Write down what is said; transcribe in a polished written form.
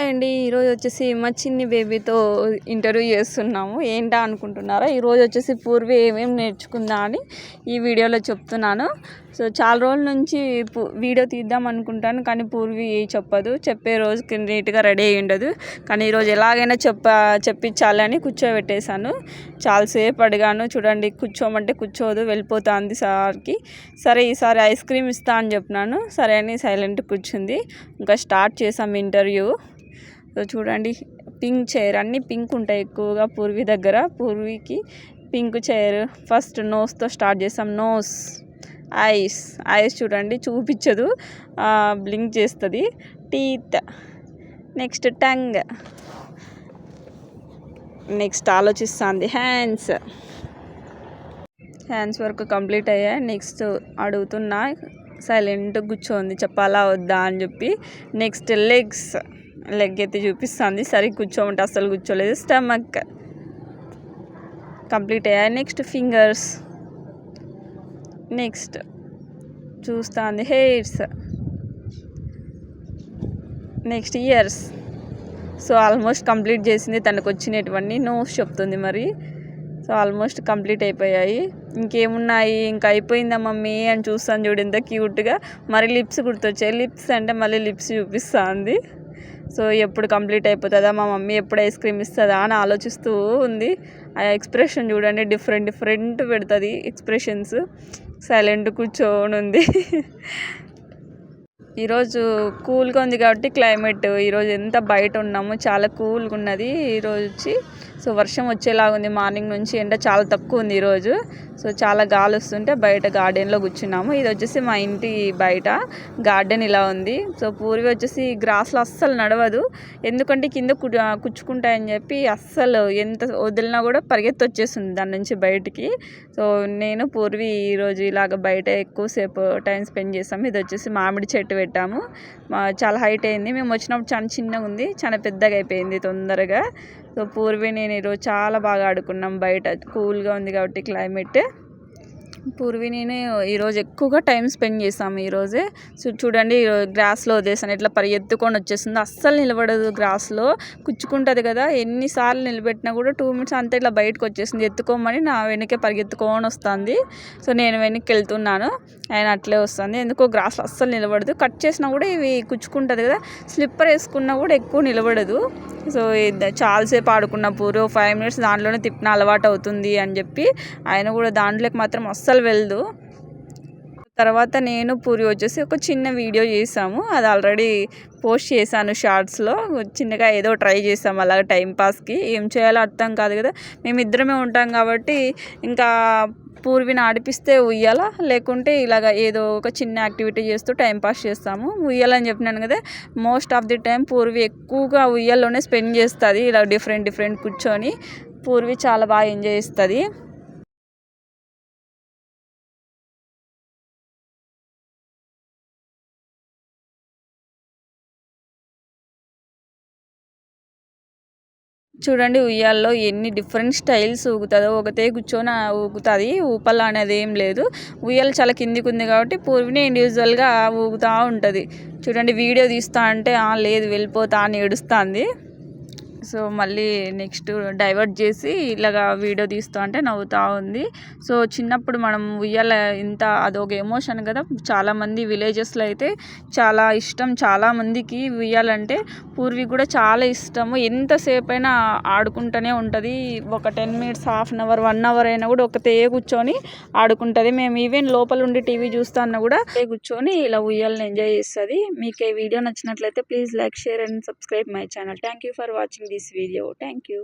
Hi అండి. ఈరోజు వచ్చేసి మా చిన్ని బేబీతో ఇంటర్వ్యూ చేస్తున్నాము. ఏంటా అనుకుంటున్నారా? ఈరోజు వచ్చేసి పూర్వి ఏమేమి నేర్చుకుందా అని ఈ వీడియోలో చెప్తున్నాను. సో చాలా రోజుల నుంచి వీడియో తీద్దాం అనుకుంటాను, కానీ పూర్వి చెప్పదు. చెప్పే రోజుకి నీట్గా రెడీ అయ్యి ఉండదు. కానీ ఈరోజు ఎలాగైనా చెప్పించాలని కూర్చోబెట్టేశాను. చాలాసేపు అడిగాను. చూడండి, కూర్చోమంటే కూర్చోదు, వెళ్ళిపోతుంది సార్కి. సరే ఈసారి ఐస్ క్రీమ్ ఇస్తా అని చెప్పినాను. సరే అని సైలెంట్ కూర్చుంది. ఇంకా స్టార్ట్ చేసాం ఇంటర్వ్యూ. సో చూడండి, పింక్ చైర్, అన్నీ పింక్ ఉంటాయి ఎక్కువగా పూర్వి దగ్గర. పూర్వికి పింక్ చైర్. ఫస్ట్ నోస్తో స్టార్ట్ చేసాం. నోస్, ఐస్ చూడండి, చూపించదు, బ్లింక్ చేస్తుంది. టీత్, నెక్స్ట్ టంగ్, నెక్స్ట్ ఆలోచిస్తుంది. హ్యాండ్స్ వరకు కంప్లీట్ అయ్యాయి. నెక్స్ట్ అడుగుతున్నా, సైలెంట్ కూర్చోంది, చెప్పాలా వద్దా అని చెప్పి. నెక్స్ట్ లెగ్ ఎత్తి చూపిస్తుంది. సరే కూర్చోమంటే అస్సలు కూర్చోలేదు. స్టమక్ కంప్లీట్ అయ్యాయి. నెక్స్ట్ ఫింగర్స్, నెక్స్ట్ చూస్తుంది. Hairs, next years. So almost complete చేసింది. తనకు వచ్చినటువంటి నోస్ చెప్తుంది మరి. సో ఆల్మోస్ట్ కంప్లీట్ అయిపోయాయి. ఇంకేమున్నాయి, ఇంకా అయిపోయిందా మమ్మీ అని చూస్తాను. చూడు ఎంత క్యూట్గా. మరి లిప్స్ గుర్తొచ్చాయి. లిప్స్ అంటే మళ్ళీ లిప్స్ చూపిస్తుంది. సో ఎప్పుడు కంప్లీట్ అయిపోతుందా, మా మమ్మీ ఎప్పుడు ఐస్ క్రీమ్ ఇస్తుందా అని ఆలోచిస్తూ ఉంది. ఆ ఎక్స్ప్రెషన్ చూడండి, డిఫరెంట్ పెడుతుంది ఎక్స్ప్రెషన్స్. సైలెంట్ కూర్చొని ఉంది. ఈరోజు కూల్గా ఉంది కాబట్టి క్లైమేట్, ఈరోజు ఎంత బయట ఉన్నాము, చాలా కూల్గా ఉన్నది ఈరోజు వచ్చి. సో వర్షం వచ్చేలాగా ఉంది. మార్నింగ్ నుంచి ఎండ చాలా తక్కువ ఉంది ఈరోజు. సో చాలా గాలి వస్తుంటే బయట గార్డెన్లో కూర్చున్నాము. ఇది వచ్చేసి మా ఇంటి బయట గార్డెన్ ఇలా ఉంది. సో పూర్వి వచ్చేసి గ్రాస్లో అస్సలు నడవదు, ఎందుకంటే కింద కుచ్చుకుంటాయని చెప్పి అస్సలు ఎంత వదిలినా కూడా పరిగెత్తి వచ్చేస్తుంది దాని నుంచి బయటికి. సో నేను పూర్వి ఈరోజు ఇలాగ బయట ఎక్కువసేపు టైం స్పెండ్ చేసాము. ఇది వచ్చేసి మామిడి చెట్టు పెట్టాము. చాలా హైట్ అయింది. మేము వచ్చినప్పుడు చాలా చిన్నగా ఉంది, చాలా పెద్దగా అయిపోయింది తొందరగా. సో పూర్వి నేను ఈరోజు చాలా బాగా ఆడుకున్నాం బయట, కూల్గా ఉంది కాబట్టి క్లైమేట్. పూర్వి నేను ఈరోజు ఎక్కువగా టైం స్పెండ్ చేసాము ఈరోజే. సో చూడండి, గ్రాస్లో వదిలేసాను, ఎట్లా పరిగెత్తుకొని వచ్చేస్తుంది. అస్సలు నిలబడదు, గ్రాస్లో కుచ్చుకుంటుంది కదా. ఎన్నిసార్లు నిలబెట్టినా కూడా 2 minutes అంతా ఇట్లా బయటకు వచ్చేసింది. ఎత్తుకోమని నా వెనకే పరిగెత్తుకొని వస్తుంది. సో నేను వెనక్కి వెళ్తున్నాను, ఆయన అట్లే వస్తుంది. ఎందుకో గ్రాస్లో అస్సలు నిలబడదు. కట్ చేసినా కూడా ఇవి కుచ్చుకుంటుంది కదా. స్లిప్పర్ వేసుకున్నా కూడా ఎక్కువ నిలబడదు. సో చాలాసేపు ఆడుకున్న పూర్వ 5 minutes దాంట్లోనే తిప్పిన అలవాటు అవుతుంది అని చెప్పి ఆయన కూడా దాంట్లోకి మాత్రం అస్సలు వెళ్ళదు. తర్వాత నేను పూరి వచ్చేసి ఒక చిన్న వీడియో చేసాము, అది ఆల్రెడీ పోస్ట్ చేశాను షార్ట్స్లో. చిన్నగా ఏదో ట్రై చేసాము అలాగ టైంపాస్కి. ఏం చేయాలో అర్థం కాదు కదా, మేమిద్దరమే ఉంటాం కాబట్టి. ఇంకా పూర్విని ఆడిపిస్తే ఉయ్యాల, లేకుంటే ఇలాగ ఏదో ఒక చిన్న యాక్టివిటీ చేస్తూ టైంపాస్ చేస్తాము. ఉయ్యాలని చెప్పినాను కదా, most of the time Purvi ఎక్కువగా ఉయ్యాల్లోనే స్పెండ్ చేస్తుంది. ఇలా డిఫరెంట్ కూర్చొని పూర్వి చాలా బాగా ఎంజాయ్ చేస్తుంది. చూడండి, ఉయ్యాల్లో ఎన్ని డిఫరెంట్ స్టైల్స్ ఊగుతుందో. ఒకటే కూర్చొని ఊగుతుంది, ఊపల అనేది ఏం లేదు. ఉయ్యాల చాలా కిందికి ఉంది కాబట్టి పూర్విని ఇండివిజువల్గా ఊగుతూ ఉంటుంది. చూడండి, వీడియో తీస్తా అంటే లేదు వెళ్ళిపోతా అని ఏడుస్తుంది. సో మళ్ళీ నెక్స్ట్ డైవర్ట్ చేసి ఇలాగా వీడియో తీస్తూ అంటే నవ్వుతూ ఉంది. సో చిన్నప్పుడు మనం ఉయ్యాల ఇంత అదొక ఎమోషన్ కదా. చాలామంది విలేజెస్లో అయితే చాలా ఇష్టం, చాలామందికి ఉయ్యాలంటే. పూర్వి కూడా చాలా ఇష్టము. ఎంతసేపు అయినా ఆడుకుంటూనే ఉంటుంది. ఒక 10 minutes, half an hour, 1 hour అయినా కూడా ఒకతే కూర్చొని ఆడుకుంటుంది. మేము ఈవెన్ లోపల ఉండి టీవీ చూస్తున్నా కూడా కూర్చొని ఇలా ఉయ్యాలని ఎంజాయ్ చేస్తుంది. మీకు ఈ వీడియో నచ్చినట్లయితే please like, share and subscribe my channel. Thank you for watching this video. Thank you.